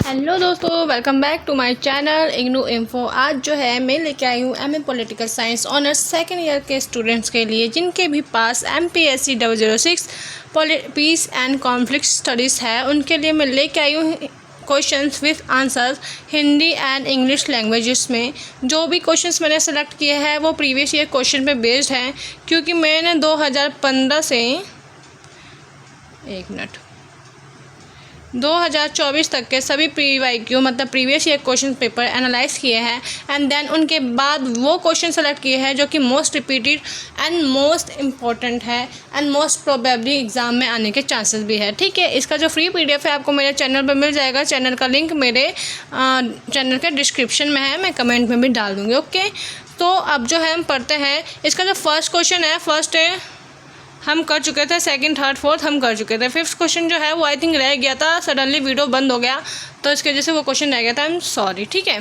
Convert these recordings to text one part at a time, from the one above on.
Hello दोस्तों, welcome back to my channel IGNOU info. आज जो है मैं लेके आई हूँ MA political science honours second year के स्टूडेंट्स के लिए जिनके भी पास MPSC 006 peace and conflict studies है। उनके लिए मैं लेके आई हूँ questions with answers Hindi and English languages में। जो भी क्वेश्चंस मैंने सेलेक्ट किए हैं वो प्रीवियस ईयर क्वेश्चन पे बेस्ड हैं, क्योंकि मैंने 2015 से 2024 तक के सभी PYQ मतलब previous year question paper analyse किए हैं एंड देन उनके बाद वो क्वेश्चन सेलेक्ट किए हैं जो कि most repeated and most important है एंड मोस्ट प्रोबेबली एग्ज़ाम में आने के चांसेस भी है। ठीक है, इसका जो फ्री PDF है आपको मेरे चैनल पर मिल जाएगा। चैनल का लिंक मेरे चैनल के डिस्क्रिप्शन में है, मैं कमेंट में भी डाल दूँगी। ओके, तो अब जो है हम पढ़ते हैं। इसका जो फर्स्ट क्वेश्चन है, फर्स्ट हम कर चुके थे, सेकंड थर्ड फोर्थ हम कर चुके थे। फिफ्थ क्वेश्चन जो है वो आई थिंक रह गया था, सडनली वीडियो बंद हो गया तो इसकी वजह से वो क्वेश्चन रह गया था। I am sorry. ठीक है,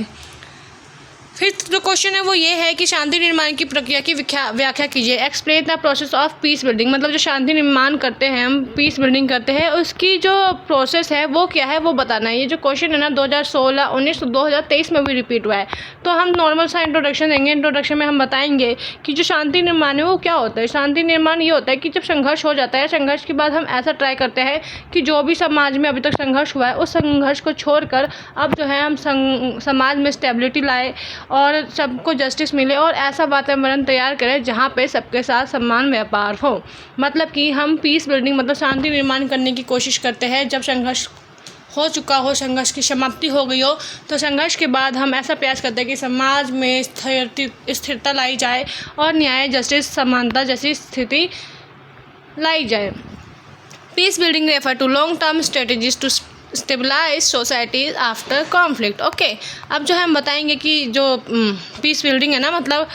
फिफ्थ जो क्वेश्चन है वो ये है कि शांति निर्माण की प्रक्रिया की व्याख्या कीजिए। Explain the process of peace building. मतलब जो शांति निर्माण करते हैं, हम पीस बिल्डिंग करते हैं, उसकी जो प्रोसेस है वो क्या है वो बताना है। ये जो क्वेश्चन है ना 2016, 19, 2023 में भी रिपीट हुआ है। तो हम नॉर्मल सा इंट्रोडक्शन देंगे। इंट्रोडक्शन में हम बताएंगे कि जो शांति निर्माण है वो क्या होता है। शांति निर्माण ये होता है कि जब संघर्ष हो जाता है, संघर्ष के बाद हम ऐसा ट्राई करते हैं कि जो भी समाज में अभी तक संघर्ष हुआ है उस संघर्ष को छोड़कर अब जो है हम समाज में स्टेबिलिटी लाए और सबको जस्टिस मिले और ऐसा वातावरण तैयार करें जहाँ पे सबके साथ समान व्यापार हो। मतलब कि हम पीस बिल्डिंग मतलब शांति निर्माण करने की कोशिश करते हैं। जब संघर्ष हो चुका हो, संघर्ष की समाप्ति हो गई हो, तो संघर्ष के बाद हम ऐसा प्रयास करते हैं कि समाज में स्थिरता लाई जाए और न्याय, जस्टिस, समानता जैसी स्थिति लाई जाए। Peace building refer to long term strategies to stabilise societies after conflict. Okay, अब जो है हम बताएंगे कि जो पीस बिल्डिंग है ना, मतलब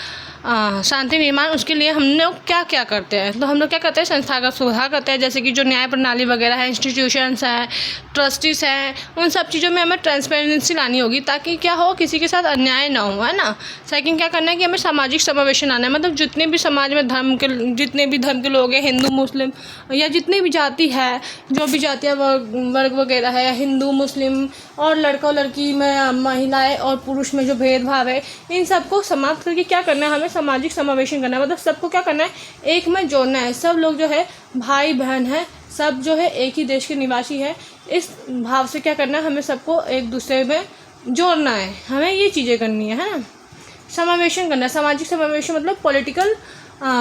शांति निर्माण, उसके लिए हम लोग क्या क्या करते हैं। तो हम लोग क्या करते हैं, संस्थागत सुधार करते हैं, जैसे कि जो न्याय प्रणाली वगैरह है, इंस्टीट्यूशंस हैं, ट्रस्टीज हैं, उन सब चीज़ों में हमें ट्रांसपेरेंसी लानी होगी ताकि क्या हो, किसी के साथ अन्याय ना हो, है ना। सेकंड क्या करना है कि हमें सामाजिक समावेशन आना है। मतलब जितने भी समाज में जितने भी धर्म के लोग हैं, हिंदू मुस्लिम या जितनी भी जाति है, जो भी जातियाँ वर्ग वगैरह है, हिंदू मुस्लिम और लड़का और लड़की में, महिलाएँ और पुरुष में जो भेदभाव है, इन सबको समाप्त करके क्या करना है, हमें सामाजिक समावेशन करना है। मतलब सबको क्या करना है, एक में जोड़ना है। सब लोग जो है भाई बहन है, सब जो है एक ही देश के निवासी है। इस भाव से क्या करना है, हमें सबको एक दूसरे में जोड़ना है। हमें ये चीज़ें करनी है ना, समावेशन करना है। सामाजिक समावेशन मतलब पॉलिटिकल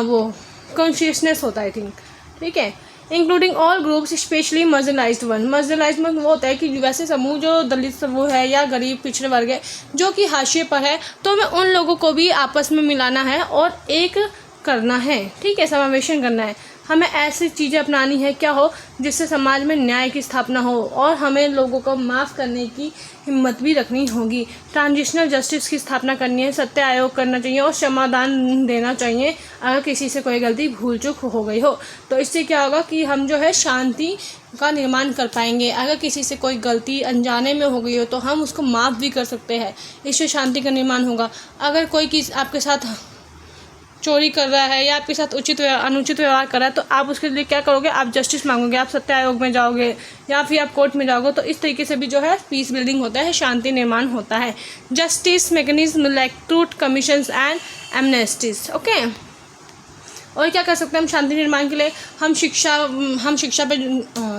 वो कॉन्शियसनेस होता है, आई थिंक। ठीक है, including all groups specially marginalised one. Marginalised में वो होता है कि वैसे समूह जो दलित समूह है या गरीब पिछड़े वर्ग है जो कि हाशिए पर है, तो हमें उन लोगों को भी आपस में मिलाना है और एक करना है। ठीक है, समावेशन करना है। हमें ऐसी चीज़ें अपनानी है क्या हो जिससे समाज में न्याय की स्थापना हो और हमें लोगों को माफ़ करने की हिम्मत भी रखनी होगी। ट्रांजिशनल जस्टिस की स्थापना करनी है, सत्य आयोग करना चाहिए और क्षमादान देना चाहिए अगर किसी से कोई गलती भूल चूक हो गई हो। तो इससे क्या होगा कि हम जो है शांति का निर्माण कर पाएंगे। अगर किसी से कोई गलती अनजाने में हो गई हो तो हम उसको माफ़ भी कर सकते हैं, इससे शांति का निर्माण होगा। अगर कोई आपके साथ चोरी कर रहा है या आपके साथ अनुचित व्यवहार कर रहा है तो आप उसके लिए क्या करोगे, आप जस्टिस मांगोगे, आप सत्य आयोग में जाओगे या फिर आप कोर्ट में जाओगे। तो इस तरीके से भी जो है पीस बिल्डिंग होता है, शांति निर्माण होता है। Justice mechanism like truth commissions and amnesties. Okay, और क्या कर सकते हैं हम शांति निर्माण के लिए, हम शिक्षा पे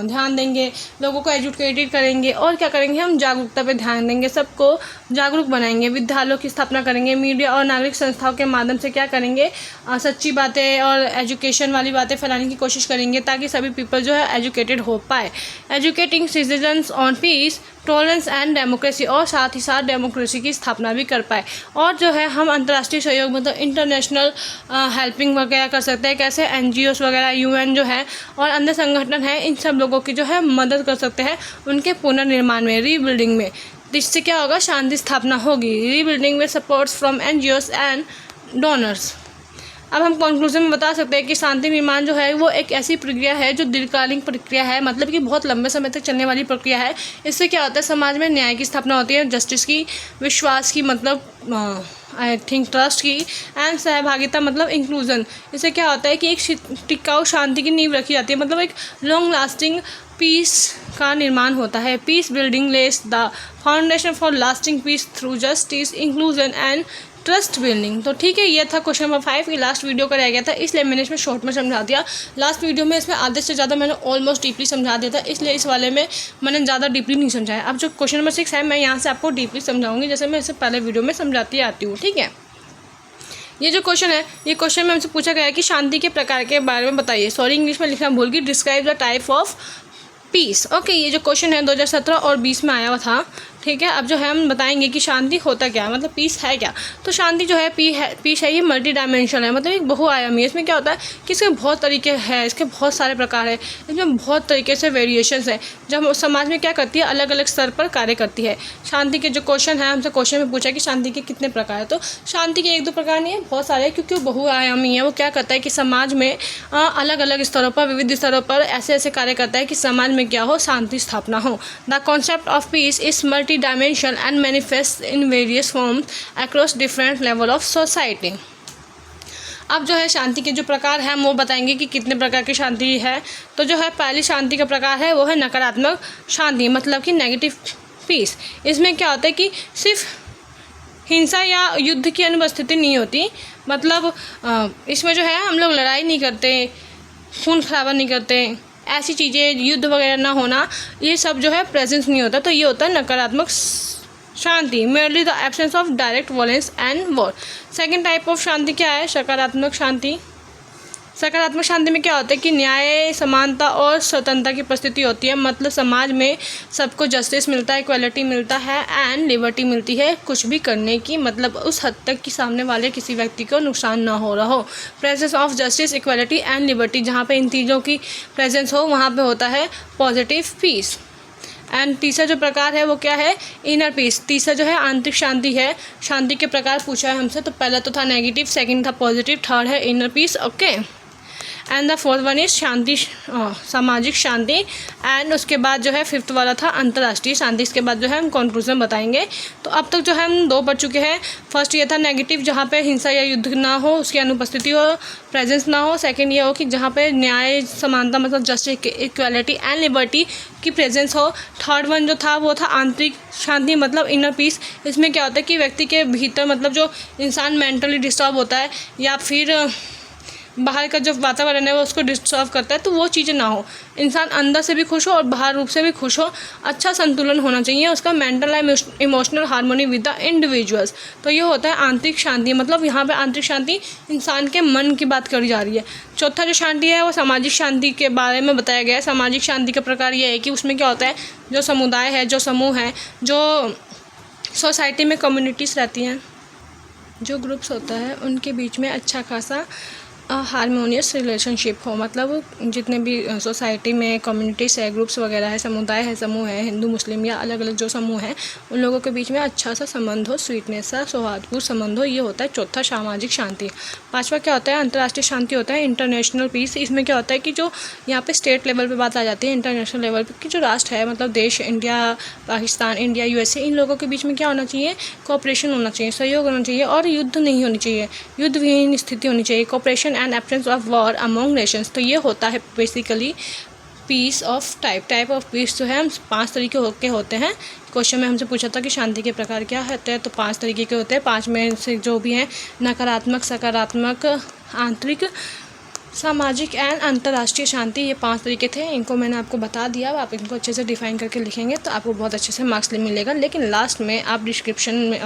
ध्यान देंगे, लोगों को एजुकेटेड करेंगे और क्या करेंगे, हम जागरूकता पे ध्यान देंगे, सबको जागरूक बनाएंगे, विद्यालयों की स्थापना करेंगे, मीडिया और नागरिक संस्थाओं के माध्यम से क्या करेंगे, सच्ची बातें और एजुकेशन वाली बातें फैलाने की कोशिश करेंगे ताकि सभी पीपल जो है एजुकेटेड हो पाए। Educating citizens on peace, tolerance and democracy, और साथ ही साथ डेमोक्रेसी की स्थापना भी कर पाए। और जो है हम अंतर्राष्ट्रीय सहयोग मतलब इंटरनेशनल हेल्पिंग वगैरह कर सकते हैं। कैसे, NGOs वगैरह, UN जो है और अन्य संगठन है, इन सब लोगों की जो है मदद कर सकते हैं उनके पुनर्निर्माण में, रीबिल्डिंग में। इससे क्या होगा, शांति स्थापना होगी। रीबिल्डिंग में supports from NGOs and donors. अब हम कंक्लूजन में बता सकते हैं कि शांति निर्माण जो है वो एक ऐसी प्रक्रिया है जो दीर्घकालीन प्रक्रिया है, मतलब कि बहुत लंबे समय तक चलने वाली प्रक्रिया है। इससे क्या होता है, समाज में न्याय की स्थापना होती है, जस्टिस की, विश्वास की मतलब आई थिंक ट्रस्ट की, एंड सहभागिता मतलब इंक्लूजन। इससे क्या होता है कि एक टिकाऊ शांति की नींव रखी जाती है। मतलब एक लॉन्ग लास्टिंग पीस का निर्माण होता है। Peace building lays the foundation for lasting peace through justice, inclusion and trust building. तो ठीक है, ये था क्वेश्चन नंबर 5। ये लास्ट वीडियो का रह गया था, इसलिए मैंने इसमें शॉर्ट में समझा दिया। लास्ट वीडियो में इसमें आधे से ज़्यादा मैंने ऑलमोस्ट डीपली समझा दिया था, इसलिए इस वाले में मैंने ज़्यादा डीपली नहीं समझाया। अब जो क्वेश्चन नंबर 6 है, मैं यहाँ से आपको डीपली समझाऊंगी, जैसे मैं इससे पहले वीडियो में समझाती आती हूँ। ठीक है, ये जो क्वेश्चन है, ये क्वेश्चन में हमसे पूछा गया है कि शांति के प्रकार के बारे में बताइए। सॉरी, इंग्लिश में लिखना भूल गई। Describe the type of piece. Okay, ये जो क्वेश्चन है 2017 और 20 में आया हुआ था। ठीक है, अब जो है हम बताएंगे कि शांति होता क्या है, मतलब पीस है क्या। तो शांति जो है पीस है, ये मल्टी डायमेंशनल है, मतलब एक बहुआयामी है। इसमें क्या होता है कि इसके बहुत तरीके हैं, इसके बहुत सारे प्रकार है, इसमें बहुत तरीके से वेरिएशंस है, जब समाज में क्या करती है, अलग अलग स्तर पर कार्य करती है। शांति के जो क्वेश्चन है, हमसे क्वेश्चन में पूछा कि शांति के कितने प्रकार है, तो शांति के 1-2 प्रकार नहीं है, बहुत सारे हैं, क्योंकि वो बहुआयामी है। वो क्या करता है कि समाज में अलग अलग स्तरों पर, विविध स्तरों पर ऐसे ऐसे कार्य करता है कि समाज में क्या हो, शांति स्थापना हो। The concept of peace is multi-dimensional and manifests in various forms across different level of society। अब जो है शांति के जो प्रकार हैं, हम वो बताएंगे कि कितने प्रकार की शांति है। तो जो है पहली शांति का प्रकार है, वो है नकारात्मक शांति, मतलब कि नेगेटिव पीस। इसमें क्या होता है कि सिर्फ हिंसा या युद्ध की अनुपस्थिति नहीं होती, मतलब इसमें जो है हम लोग लड़ाई नहीं करते, खून खराबा नहीं करते, ऐसी चीज़ें, युद्ध वगैरह ना होना, ये सब जो है प्रेजेंस नहीं होता। तो ये होता है नकारात्मक शांति, merely the absence of direct violence and war. Second type of शांति क्या है, सकारात्मक शांति। सकारात्मक शांति में क्या होता है कि न्याय, समानता और स्वतंत्रता की उपस्थिति होती है, मतलब समाज में सबको जस्टिस मिलता है, इक्वलिटी मिलता है एंड लिबर्टी मिलती है कुछ भी करने की, मतलब उस हद तक कि सामने वाले किसी व्यक्ति को नुकसान ना हो रहा हो। Presence of justice, equality and liberty, जहाँ पे इन चीज़ों की प्रेजेंस हो, वहाँ पे होता है पॉजिटिव पीस। एंड तीसरा जो प्रकार है वो क्या है, इनर पीस। तीसरा जो है आंतरिक शांति है। शांति के प्रकार पूछा है हमसे, तो पहला तो था नेगेटिव, सेकंड था पॉजिटिव, थर्ड है inner peace. Okay, and the fourth one is शांति, सामाजिक शांति। एंड उसके बाद जो है फिफ्थ वाला था अंतर्राष्ट्रीय शांति। इसके बाद जो है हम कंक्लूजन बताएंगे। तो अब तक जो है हम 2 पढ़ चुके हैं। फर्स्ट ये था नेगेटिव, जहाँ पे हिंसा या युद्ध ना हो, उसकी अनुपस्थिति हो, प्रेजेंस ना हो। सेकंड ये हो कि जहाँ पे न्याय, समानता, मतलब जस्टिस, इक्वालिटी एंड लिबर्टी की प्रेजेंस हो। थर्ड वन जो था वो था आंतरिक शांति, मतलब इनर पीस। इसमें क्या होता है कि व्यक्ति के भीतर, मतलब जो इंसान मेंटली डिस्टर्ब होता है या फिर बाहर का जो वातावरण है वो उसको डिस्टर्ब करता है, तो वो चीज़ें ना हो, इंसान अंदर से भी खुश हो और बाहर रूप से भी खुश हो। अच्छा संतुलन होना चाहिए उसका, mental and emotional harmony with the individuals. तो ये होता है आंतरिक शांति, मतलब यहाँ पे आंतरिक शांति इंसान के मन की बात करी जा रही है। चौथा जो शांति है वो सामाजिक शांति के बारे में बताया गया है। सामाजिक शांति का प्रकार ये है कि उसमें क्या होता है, जो समुदाय है, जो समूह है, जो सोसाइटी में कम्युनिटीज़ रहती हैं, जो ग्रुप्स होता है, उनके बीच में अच्छा खासा हारमोनियस रिलेशनशिप हो, मतलब जितने भी सोसाइटी में कम्युनिटीज़ है, ग्रुप्स वगैरह है, समुदाय है, समूह है, हिंदू मुस्लिम या अलग अलग जो समूह हैं, उन लोगों के बीच में अच्छा सा संबंध हो, स्वीटनेस सा, सौहार्दपूर्ण संबंध हो। ये होता है चौथा सामाजिक शांति। पांचवा क्या होता है, अंतर्राष्ट्रीय शांति होता है, इंटरनेशनल पीस। इसमें क्या होता है कि जो यहाँ पे स्टेट लेवल पे बात आ जाती है, इंटरनेशनल लेवल पे कि जो राष्ट्र है, मतलब देश, इंडिया, पाकिस्तान, इंडिया, USA, इन लोगों के बीच में क्या होना चाहिए, कोऑपरेशन होना चाहिए, सहयोग होना चाहिए और युद्ध नहीं होनी चाहिए, युद्ध विहीन स्थिति होनी चाहिए, cooperation and absence of war among nations. तो ये होता है basically peace of type of peace जो है हम 5 तरीके के होते हैं। क्वेश्चन में हमसे पूछा था कि शांति के प्रकार क्या होते हैं, तो 5 तरीके के होते हैं। 5 में से जो भी हैं, नकारात्मक, सकारात्मक, आंतरिक, सामाजिक एंड अंतर्राष्ट्रीय शांति, ये 5 तरीके थे। इनको मैंने आपको बता दिया। आप इनको अच्छे से डिफाइन करके लिखेंगे तो आपको बहुत अच्छे से मार्क्स मिलेगा। लेकिन लास्ट में आप डिस्क्रिप्शन में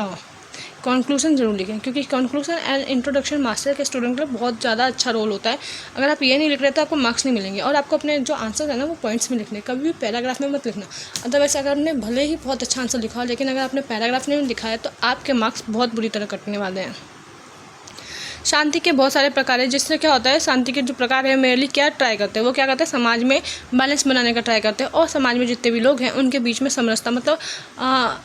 कंक्लूजन जरूर लिखें, क्योंकि कंक्लूजन एंड इंट्रोडक्शन मास्टर के स्टूडेंट के लिए बहुत ज़्यादा अच्छा रोल होता है। अगर आप ये नहीं लिख रहे तो आपको मार्क्स नहीं मिलेंगे। और आपको अपने जो आंसर है ना वो पॉइंट्स में लिखने, कभी भी पैराग्राफ में मत लिखना। अदरवाइज अगर आपने भले ही बहुत अच्छा आंसर लिखा हो, लेकिन अगर आपने पैराग्राफ में लिखा है तो आपके मार्क्स बहुत बुरी तरह कटने वाले हैं। शांति के बहुत सारे प्रकार है, जिससे क्या होता है, शांति के जो प्रकार है मेनली क्या ट्राई करते हैं, वो क्या करते हैं, समाज में बैलेंस बनाने का ट्राई करते हैं और समाज में जितने भी लोग हैं उनके बीच में समरसता, मतलब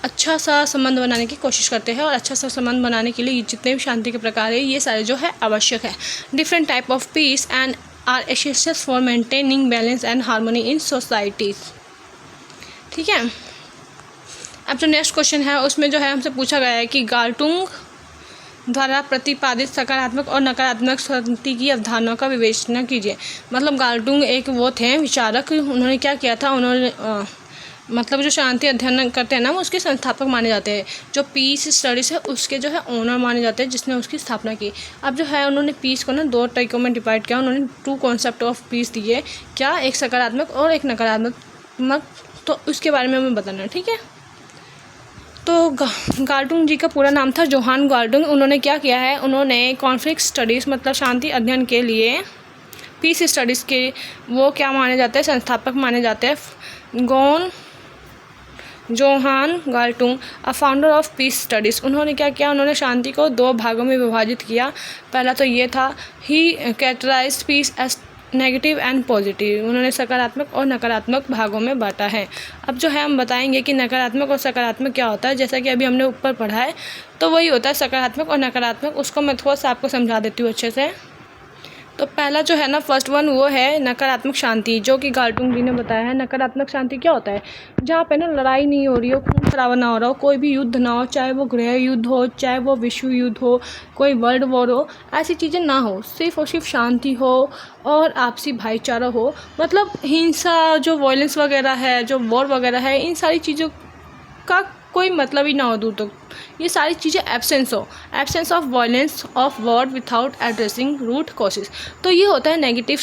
अच्छा सा संबंध बनाने की कोशिश करते हैं। और अच्छा सा संबंध बनाने के लिए जितने भी शांति के प्रकार है, ये सारे जो है आवश्यक है। Different type of peace and are essential for maintaining balance and harmony in societies. ठीक है, अब जो नेक्स्ट क्वेश्चन है उसमें जो है हमसे पूछा गया है कि द्वारा प्रतिपादित सकारात्मक और नकारात्मक शांति की अवधारणाओं का विवेचना कीजिए। मतलब गार्टुंग एक वो थे विचारक, उन्होंने क्या किया था, उन्होंने मतलब जो शांति अध्ययन करते हैं ना, वो उसके संस्थापक माने जाते हैं। जो पीस स्टडीज़ है उसके जो है ओनर माने जाते हैं, जिसने उसकी स्थापना की। अब जो है उन्होंने पीस को ना 2 तरीकों में डिवाइड किया। उन्होंने 2 कॉन्सेप्ट ऑफ पीस दिए, क्या, एक सकारात्मक और एक नकारात्मक। तो उसके बारे में हमें बताना है, ठीक है। तो गार्टुंग जी का पूरा नाम था जोहान गार्टुंग। उन्होंने क्या किया है, उन्होंने कॉन्फ्लिक्ट स्टडीज़ मतलब शांति अध्ययन के लिए, पीस स्टडीज़ के वो क्या माने जाते हैं, संस्थापक माने जाते हैं। Johan Galtung, a founder of peace studies. उन्होंने क्या किया, उन्होंने शांति को 2 भागों में विभाजित किया। पहला तो ये था, he characterized peace as negative and positive. उन्होंने सकारात्मक और नकारात्मक भागों में बांटा है। अब जो है हम बताएंगे कि नकारात्मक और सकारात्मक क्या होता है। जैसा कि अभी हमने ऊपर पढ़ा है, तो वही होता है सकारात्मक और नकारात्मक। उसको मैं थोड़ा सा आपको समझा देती हूँ अच्छे से। तो पहला जो है ना, फर्स्ट वन, वो है नकारात्मक शांति, जो कि गार्टुंग जी ने बताया है। नकारात्मक शांति क्या होता है, जहाँ पे ना लड़ाई नहीं हो रही हो, खून खराबा ना हो रहा हो, कोई भी युद्ध ना हो, चाहे वो गृह युद्ध हो, चाहे वो विश्व युद्ध हो, कोई वर्ल्ड वॉर हो, ऐसी चीज़ें ना हो, सिर्फ और सिर्फ शांति हो और आपसी भाईचारा हो। मतलब हिंसा, जो वायलेंस वगैरह है, जो वॉर वगैरह है, इन सारी चीज़ों का कोई मतलब ही ना हो दूर तक। ये सारी चीज़ें absence of violence, of war without addressing root causes. तो ये होता है नेगेटिव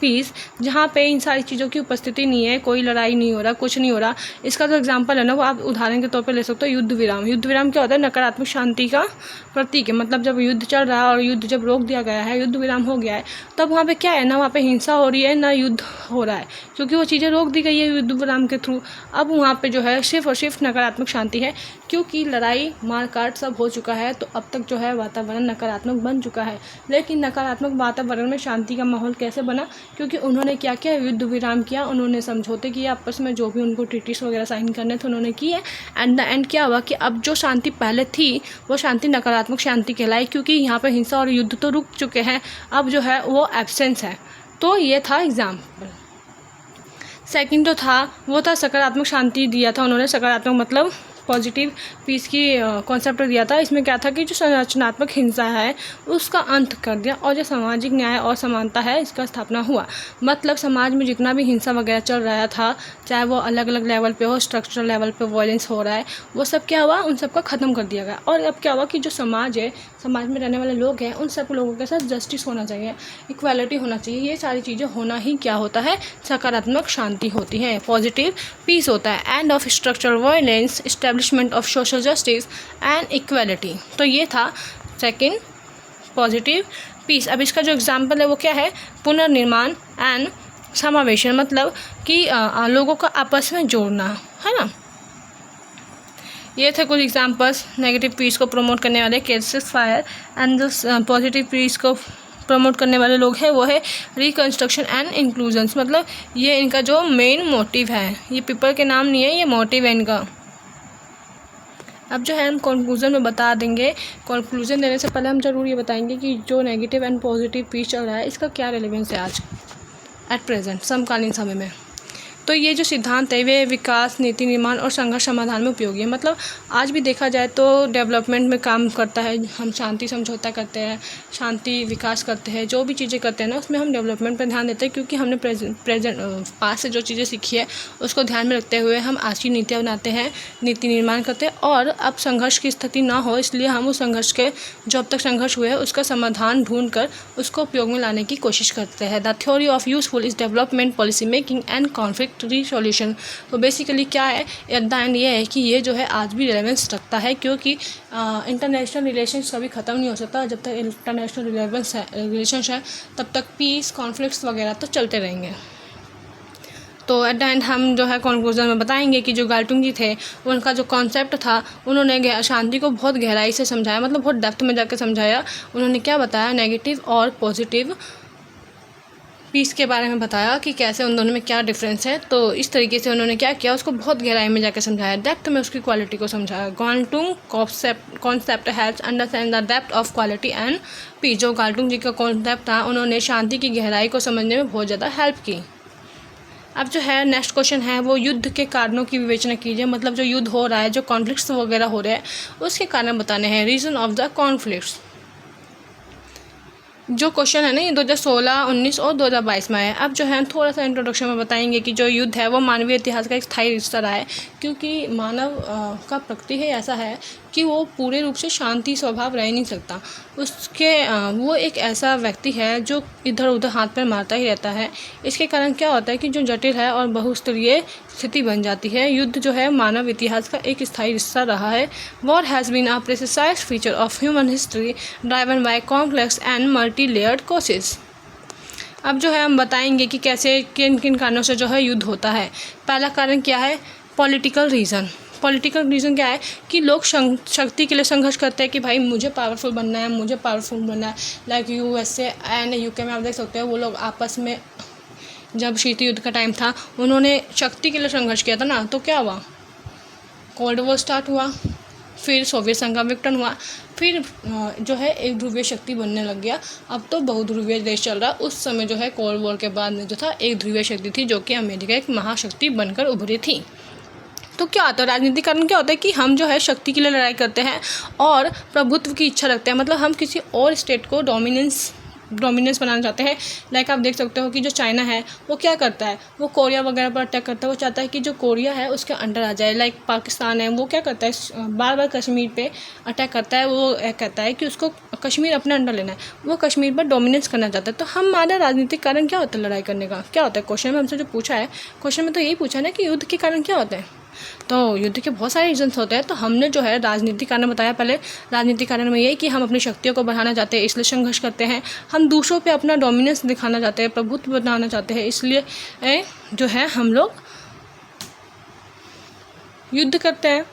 पीस, जहाँ पे इन सारी चीज़ों की उपस्थिति नहीं है, कोई लड़ाई नहीं हो रहा, कुछ नहीं हो रहा। इसका जो एग्जांपल है ना, वो आप उदाहरण के तौर पे ले सकते हो युद्ध विराम। युद्ध विराम क्या होता है, नकारात्मक शांति का प्रतीक है। मतलब जब युद्ध चल रहा है और युद्ध जब रोक दिया गया है, युद्ध विराम हो गया है, तब वहाँ पे क्या है ना, वहाँ पे हिंसा हो रही है ना युद्ध हो रहा है, क्योंकि वो चीज़ें रोक दी गई है युद्ध विराम के थ्रू। अब वहाँ पे जो है सिर्फ और सिर्फ नकारात्मक शांति है, क्योंकि लड़ाई मारकाट सब हो चुका है। तो अब तक जो है वातावरण नकारात्मक बन चुका है। लेकिन नकारात्मक वातावरण में शांति का माहौल कैसे बना, क्योंकि उन्होंने क्या किया, युद्ध विराम किया, उन्होंने समझौते किए आपस में, जो भी उनको ट्रीटीज वगैरह साइन करने थे उन्होंने किए। एंड द एंड क्या हुआ कि अब जो शांति पहले थी वो शांति नकारात्मक शांति कहलाई, क्योंकि यहाँ पर हिंसा और युद्ध तो रुक चुके हैं, अब जो है वो एब्सेंस है। तो ये था एग्जाम्पल। सेकंड जो था वो था सकारात्मक शांति दिया था उन्होंने। सकारात्मक मतलब पॉजिटिव पीस की कॉन्सेप्ट दिया था। इसमें क्या था कि जो संरचनात्मक हिंसा है उसका अंत कर दिया, और जो सामाजिक न्याय और समानता है इसका स्थापना हुआ। मतलब समाज में जितना भी हिंसा वगैरह चल रहा था, चाहे वो अलग अलग लेवल पे हो, स्ट्रक्चरल लेवल पे वायलेंस हो रहा है, वो सब क्या हुआ, उन सबका ख़त्म कर दिया गया। और अब क्या हुआ कि जो समाज है, समाज में रहने वाले लोग हैं, उन सब लोगों के साथ जस्टिस होना चाहिए, इक्वालिटी होना चाहिए। ये सारी चीज़ें होना ही क्या होता है, सकारात्मक शांति होती है, पॉजिटिव पीस होता है। End of structural violence, establishment of social justice and equality. तो ये था सेकंड, पॉजिटिव पीस। अब इसका जो एग्जाम्पल है वो क्या है, पुनर्निर्माण एंड समावेशन। मतलब कि लोगों को आपस में जोड़ना, है ना। ये थे कुछ एग्जाम्पल्स नेगेटिव पीस को प्रमोट करने वाले, केसेस फायर। एंड जो पॉजिटिव पीस को प्रमोट करने वाले लोग हैं वो है रिकन्स्ट्रक्शन एंड इंक्लूजन्स। मतलब ये इनका जो मेन मोटिव है, ये पीपल के नाम नहीं है, ये मोटिव है इनका। अब जो है हम कंक्लूजन में बता देंगे। कंक्लूजन देने से पहले हम जरूर ये बताएंगे कि जो नेगेटिव एंड पॉजिटिव पीस चल रहा है इसका क्या रेलेवेंस है आज एट प्रेजेंट समकालीन समय में। तो ये जो सिद्धांत है वे विकास, नीति निर्माण और संघर्ष समाधान में उपयोगी है। मतलब आज भी देखा जाए तो डेवलपमेंट में काम करता है, हम शांति समझौता करते हैं, शांति विकास करते हैं, जो भी चीज़ें करते हैं ना उसमें हम डेवलपमेंट पर ध्यान देते हैं, क्योंकि हमने पास से जो चीज़ें सीखी है उसको ध्यान में रखते हुए हम आज की नीतियाँ बनाते हैं, नीति निर्माण करते हैं। और अब संघर्ष की स्थिति ना हो इसलिए हम उस संघर्ष के, जो अब तक संघर्ष हुए हैं उसका समाधान ढूंढ कर उसको उपयोग में लाने की कोशिश करते हैं। The theory of useful is development, policy making and conflict resolution. तो बेसिकली क्या है, एट द एंड ये है कि ये जो है आज भी रिलेवेंस रखता है, क्योंकि इंटरनेशनल रिलेशंस कभी ख़त्म नहीं हो सकता। जब तक इंटरनेशनल रिलेशंस है तब तक पीस, कॉन्फ्लिक्ट्स वगैरह तो चलते रहेंगे। तो एट द एंड हम जो है कंक्लूजन में बताएंगे कि जो गार्टुंग जी थे उनका जो कॉन्सेप्ट था, उन्होंने शांति को बहुत गहराई से समझाया, मतलब बहुत डेप्थ में जाकर समझाया। उन्होंने क्या बताया, नेगेटिव और पॉजिटिव पीस के बारे में बताया कि कैसे उन दोनों में क्या डिफरेंस है। तो इस तरीके से उन्होंने क्या किया, उसको बहुत गहराई में जाकर समझाया, डेप्थ में उसकी क्वालिटी को समझाया। Galtung concept helps understand the depth of quality and peace. जो गार्टुंग जी का कॉन्सेप्ट था उन्होंने शांति की गहराई को समझने में बहुत ज़्यादा हेल्प की। अब जो है नेक्स्ट क्वेश्चन है वो युद्ध के कारणों की विवेचना कीजिए। मतलब जो युद्ध हो रहा है, जो कॉन्फ्लिक्ट्स वगैरह हो रहे हैं उसके कारण बताने हैं, रीज़न ऑफ द कॉन्फ्लिक्ट्स। जो क्वेश्चन है ना ये 2016, 19 और 2022 में है। अब जो है थोड़ा सा इंट्रोडक्शन में बताएंगे कि जो युद्ध है वो मानवीय इतिहास का एक स्थायी हिस्सा रहा है, क्योंकि मानव का प्रकृति है ऐसा है कि वो पूरे रूप से शांति स्वभाव रह नहीं सकता। उसके वो एक ऐसा व्यक्ति है जो इधर उधर हाथ पैर मारता ही रहता है। इसके कारण क्या होता है कि जो जटिल है और बहुस्तरीय स्थिति बन जाती है। युद्ध जो है मानव इतिहास का एक स्थायी हिस्सा रहा है। War has been a precise feature of human history driven by complex and multi layered causes. अब जो है हम बताएंगे कि कैसे किन किन कारणों से जो है युद्ध होता है। पहला कारण क्या है? Political reason. पॉलिटिकल रीज़न क्या है कि लोग शक्ति के लिए संघर्ष करते हैं कि भाई मुझे पावरफुल बनना है, मुझे पावरफुल बनना है। लाइक USA एंड UK में आप देख सकते हो वो लोग आपस में जब शीत युद्ध का टाइम था उन्होंने शक्ति के लिए संघर्ष किया था ना, तो क्या हुआ? कोल्ड वॉर स्टार्ट हुआ, फिर सोवियत संघ का विघटन हुआ, फिर जो है एक ध्रुवीय शक्ति बनने लग गया। अब तो बहुध्रुवीय देश चल रहा। उस समय जो है कोल्ड वॉर के बाद में जो था एक ध्रुवीय शक्ति थी जो कि अमेरिका एक महाशक्ति बनकर उभरी थी। तो क्या होता है? राजनीतिक कारण क्या होता है कि हम जो है शक्ति के लिए लड़ाई करते हैं और प्रभुत्व की इच्छा रखते हैं। मतलब हम किसी और स्टेट को डोमिनेंस बनाना चाहते हैं। लाइक आप देख सकते हो कि जो चाइना है वो क्या करता है, वो कोरिया वगैरह पर अटैक करता है। वो चाहता है कि जो कोरिया है उसके अंडर आ जाए। लाइक पाकिस्तान है वो क्या करता है, बार बार कश्मीर पे अटैक करता है। वो कहता है कि उसको कश्मीर अपने अंडर लेना है, वो कश्मीर पर डोमिनेंस करना चाहता है। तो हमारा राजनीतिक कारण क्या होता है लड़ाई करने का? क्या होता है? क्वेश्चन में हमसे जो पूछा है, क्वेश्चन में तो यही पूछा है ना कि युद्ध के कारण क्या होता है। तो युद्ध के बहुत सारे रीजन्स होते हैं। तो हमने जो है राजनीतिक कारण बताया। पहले राजनीतिक कारण में यही कि हम अपनी शक्तियों को बढ़ाना चाहते हैं, इसलिए संघर्ष करते हैं। हम दूसरों पे अपना डोमिनेंस दिखाना चाहते हैं, प्रभुत्व बनाना चाहते हैं, इसलिए जो है हम लोग युद्ध करते हैं।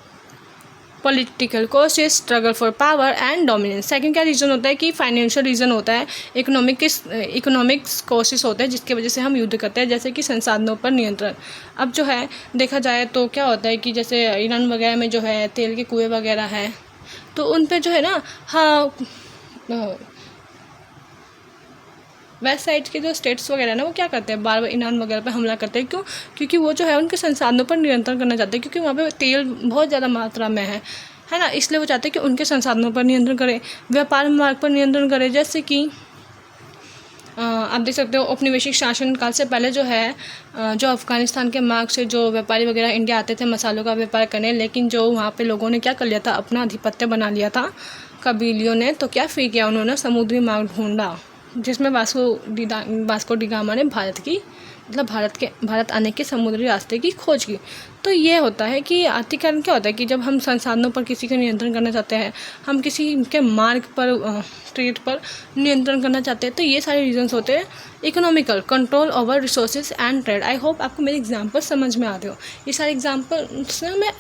Political causes, struggle for power and dominance. Second क्या रीज़न होता है कि फाइनेंशियल रीज़न होता है। इकोनॉमिक्स कोसेस होते हैं जिसकी वजह से हम युद्ध करते हैं, जैसे कि संसाधनों पर नियंत्रण। अब जो है देखा जाए तो क्या होता है कि जैसे ईरान वगैरह में जो है तेल के कुएँ वगैरह हैं, तो उन पर जो है ना, हाँ, वेस्ट साइड के जो स्टेट्स वगैरह ना वो क्या करते हैं, बार बार ईरान वगैरह पे हमला करते हैं। क्यों? क्योंकि वो जो है उनके संसाधनों पर नियंत्रण करना चाहते हैं, क्योंकि वहाँ पे तेल बहुत ज़्यादा मात्रा में है ना। इसलिए वो चाहते हैं कि उनके संसाधनों पर नियंत्रण करें, व्यापार मार्ग पर नियंत्रण करें। जैसे कि आप देख सकते हो औपनिवेशिक शासन काल से पहले जो है जो अफ़गानिस्तान के मार्ग से जो व्यापारी वगैरह इंडिया आते थे मसालों का व्यापार करने, लेकिन जो वहाँ पे लोगों ने क्या कर लिया था, अपना आधिपत्य बना लिया था कबीलियों ने। तो क्या फिर किया उन्होंने? समुद्री मार्ग ढूंढा, जिसमें वास्को डी गामा ने भारत आने के समुद्री रास्ते की खोज की। तो ये होता है कि आर्थिक कारण क्या होता है कि जब हम संसाधनों पर किसी का नियंत्रण करना चाहते हैं, हम किसी के मार्ग पर ट्रेड पर नियंत्रण करना चाहते हैं, तो ये सारे रीजंस होते हैं। Economical, control over resources and trade. I hope आपको मेरे एग्जाम्पल समझ में आते हो। ये सारे एग्जाम्पल्स ना मैं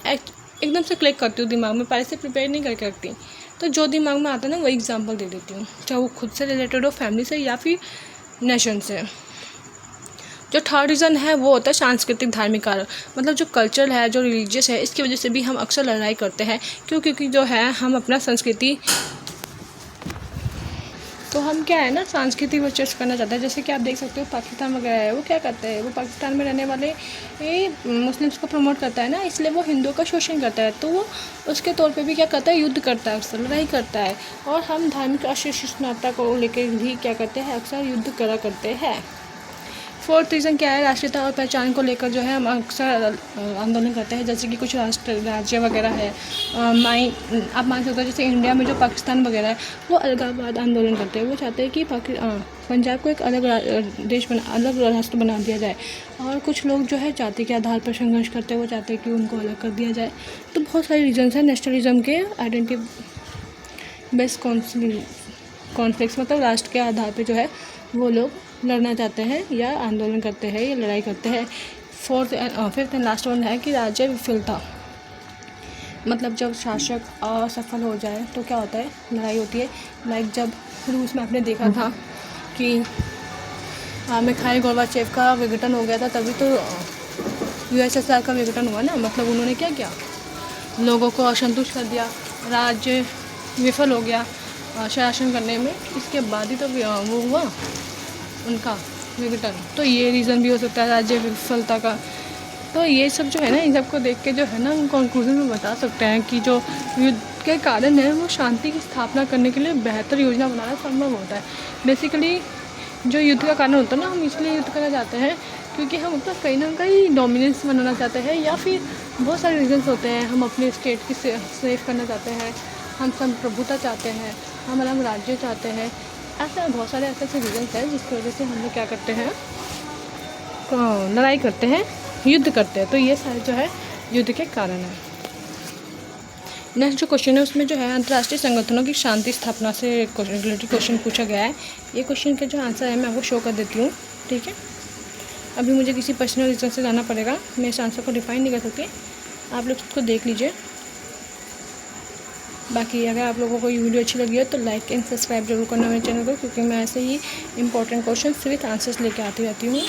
एकदम से क्लिक करती हूँ दिमाग में, पहले से प्रिपेयर नहीं करके रखती। तो जो दिमाग में आता है ना वही एग्जाम्पल दे देती हूँ, चाहे वो खुद से रिलेटेड हो, फैमिली से या फिर नेशन से। जो थर्ड रीज़न है वो होता है सांस्कृतिक धार्मिक कारण। मतलब जो कल्चर है, जो रिलीजियस है, इसकी वजह से भी हम अक्सर लड़ाई करते हैं। क्योंकि जो है हम अपना संस्कृति, तो हम क्या है ना सांस्कृतिक वर्चस्व करना चाहते हैं। जैसे कि आप देख सकते हो पाकिस्तान वगैरह है, वो क्या करते हैं, वो पाकिस्तान में रहने वाले मुस्लिम्स को प्रमोट करता है ना, इसलिए वो हिंदुओं का शोषण करता है। तो वो उसके तौर पे भी क्या करता है, युद्ध करता है, अक्सर लड़ाई करता है। और हम धार्मिक असहिष्णुता को लेकर भी क्या करते हैं, अक्सर युद्ध करा करते हैं। फोर्थ रीज़न क्या है, राष्ट्रीयता और पहचान को लेकर जो है हम अक्सर आंदोलन करते हैं। जैसे कि कुछ राज्य वगैरह है, आप मान सकते हो जैसे इंडिया में जो पाकिस्तान वगैरह है वो अलगाववाद आंदोलन करते हैं। वो चाहते हैं कि पंजाब को एक अलग अलग राष्ट्र बना दिया जाए। और कुछ लोग जो है जाति के आधार पर संघर्ष करते हैं, वो चाहते हैं कि उनको अलग कर दिया जाए। तो बहुत सारे रीजन्स हैं नेशनलिज्म के, आइडेंटिटी बेस्ड कॉन्फ्लिक्ट्स, मतलब राष्ट्र के आधार पर जो है वो लोग लड़ना चाहते हैं या आंदोलन करते हैं या लड़ाई करते हैं। फिफ्थ एंड लास्ट वन है कि राज्य विफलता। मतलब जब शासक असफल हो जाए तो क्या होता है, लड़ाई होती है। लाइक जब रूस में आपने देखा था कि मिखाइल गोर्बाचेव का विघटन हो गया था, तभी तो USSR का विघटन हुआ ना। मतलब उन्होंने क्या किया, लोगों को असंतुष्ट कर दिया, राज्य विफल हो गया शासन करने में। इसके बाद ही तो वो हुआ उनका विघटन। तो ये रीज़न भी हो सकता है राज्य विफलता का। तो ये सब जो है ना, इन सबको देख के जो है ना हम कंक्लूजन में बता सकते हैं कि जो युद्ध के कारण है वो शांति की स्थापना करने के लिए बेहतर योजना बनाना संभव होता है। बेसिकली जो युद्ध का कारण होता है ना, हम इसलिए युद्ध करना चाहते हैं क्योंकि हम अपना कहीं ना कहीं डोमिनेंस बनाना चाहते हैं, या फिर बहुत सारे रीजंस होते हैं। हम अपने स्टेट की सेफ करना चाहते हैं, हम संप्रभुता चाहते हैं, हम अलग राज्य चाहते हैं। ऐसे बहुत सारे ऐसे रीजंस हैं जिसकी वजह से हम लोग क्या करते हैं, लड़ाई करते हैं, युद्ध करते हैं। तो ये सारे जो है युद्ध के कारण है। नेक्स्ट जो क्वेश्चन है उसमें जो है अंतर्राष्ट्रीय संगठनों की शांति स्थापना से रिलेटेड क्वेश्चन पूछा गया है। ये क्वेश्चन के जो आंसर है मैं आपको शो कर देती हूँ, ठीक है। अभी मुझे किसी पर्सनल रीज़न से जाना पड़ेगा, मैं इस आंसर को डिफाइन नहीं कर सकती, आप लोग उसको देख लीजिए। बाकी अगर आप लोगों को ये वीडियो अच्छी लगी है तो लाइक एंड सब्सक्राइब जरूर करना मेरे चैनल को, क्योंकि मैं ऐसे ही इंपॉर्टेंट क्वेश्चन विथ आंसर्स लेके आती रहती हूँ।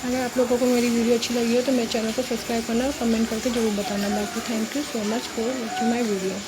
अगर आप लोगों को मेरी वीडियो अच्छी लगी हो तो मेरे चैनल को सब्सक्राइब करना और कमेंट करके ज़रूर बताना। बाकी thank you so much for watching my video.